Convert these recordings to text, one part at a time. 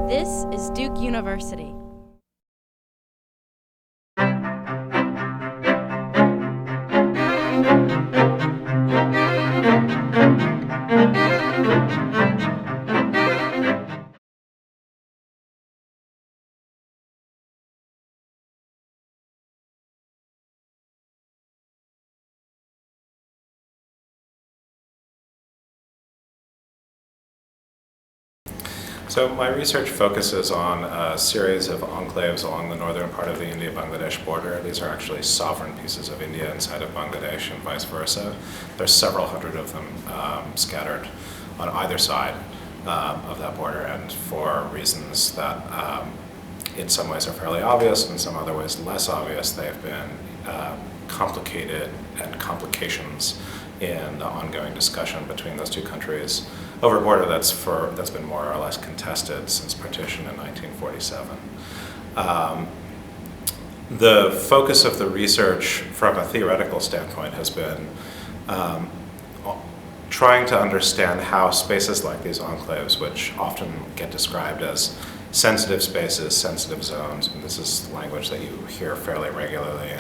This is Duke University. So my research focuses on a series of enclaves along the northern part of the India-Bangladesh border. These are actually sovereign pieces of India inside of Bangladesh and vice versa. There's several hundred of them scattered on either side of that border, and for reasons that in some ways are fairly obvious, and in some other ways less obvious, they've been complicated and complications in the ongoing discussion between those two countries over a border that's been more or less contested since partition in 1947. The focus of the research from a theoretical standpoint has been trying to understand how spaces like these enclaves, which often get described as sensitive spaces, sensitive zones, and this is language that you hear fairly regularly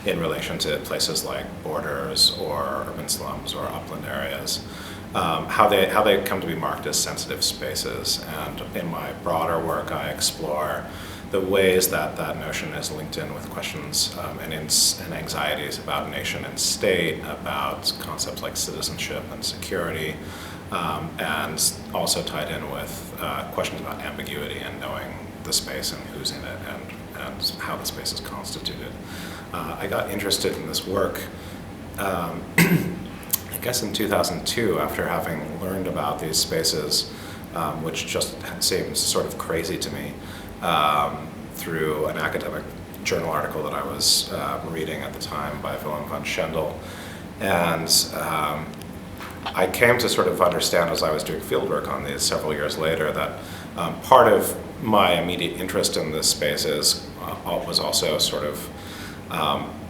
in relation to places like borders or urban slums or upland areas, how they come to be marked as sensitive spaces. And in my broader work, I explore the ways that that notion is linked in with questions and anxieties about nation and state, about concepts like citizenship and security, and also tied in with questions about ambiguity and knowing the space and who's in it and how the space is constituted. I got interested in this work I guess in 2002, after having learned about these spaces, which just seemed sort of crazy to me, through an academic journal article that I was reading at the time by Willem van Schendel. And I came to sort of understand as I was doing fieldwork on these several years later that part of my immediate interest in this space was also sort of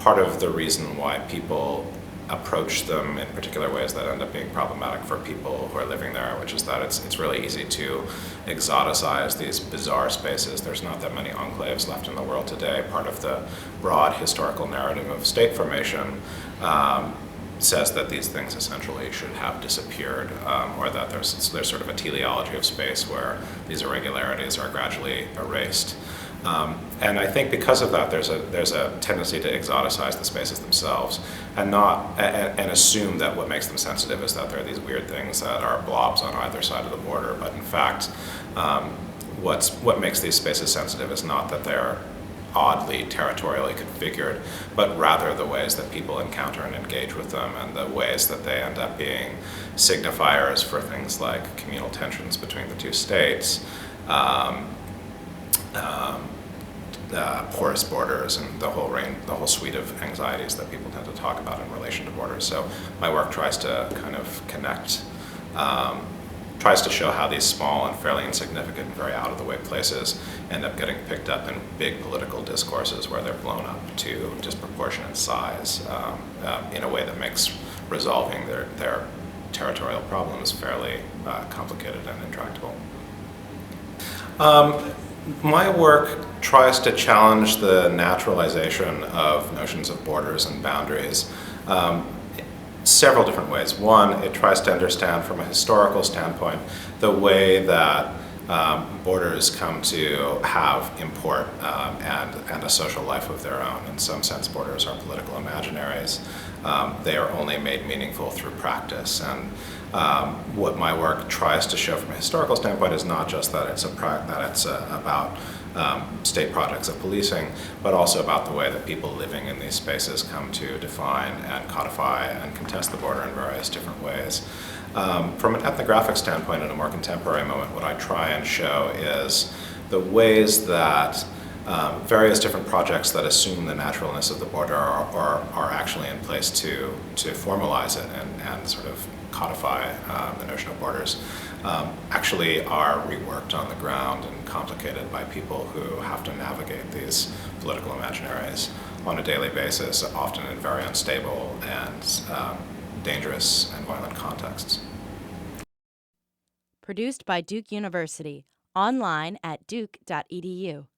part of the reason why people approach them in particular ways that end up being problematic for people who are living there, which is that it's really easy to exoticize these bizarre spaces. There's not that many enclaves left in the world today. Part of the broad historical narrative of state formation says that these things essentially should have disappeared, or that there's sort of a teleology of space where these irregularities are gradually erased. And I think because of that, there's a tendency to exoticize the spaces themselves, and assume that what makes them sensitive is that there are these weird things that are blobs on either side of the border. But in fact, what makes these spaces sensitive is not that they're oddly territorially configured, but rather the ways that people encounter and engage with them, and the ways that they end up being signifiers for things like communal tensions between the two states. Porous borders, and the whole suite of anxieties that people tend to talk about in relation to borders. So my work tries to kind of connect, tries to show how these small and fairly insignificant and very out of the way places end up getting picked up in big political discourses where they're blown up to disproportionate size in a way that makes resolving their territorial problems fairly complicated and intractable. My work tries to challenge the naturalization of notions of borders and boundaries several different ways. One, it tries to understand from a historical standpoint the way that borders come to have import and a social life of their own. In some sense, borders are political imaginaries. They are only made meaningful through practice. And what my work tries to show from a historical standpoint is not just that it's about state projects of policing, but also about the way that people living in these spaces come to define and codify and contest the border in various different ways. From an ethnographic standpoint, in a more contemporary moment, what I try and show is the ways that various different projects that assume the naturalness of the border are actually in place to formalize it and sort of codify the notion of borders, actually are reworked on the ground and complicated by people who have to navigate these political imaginaries on a daily basis, often in very unstable and dangerous and violent contexts. Produced by Duke University. online at duke.edu.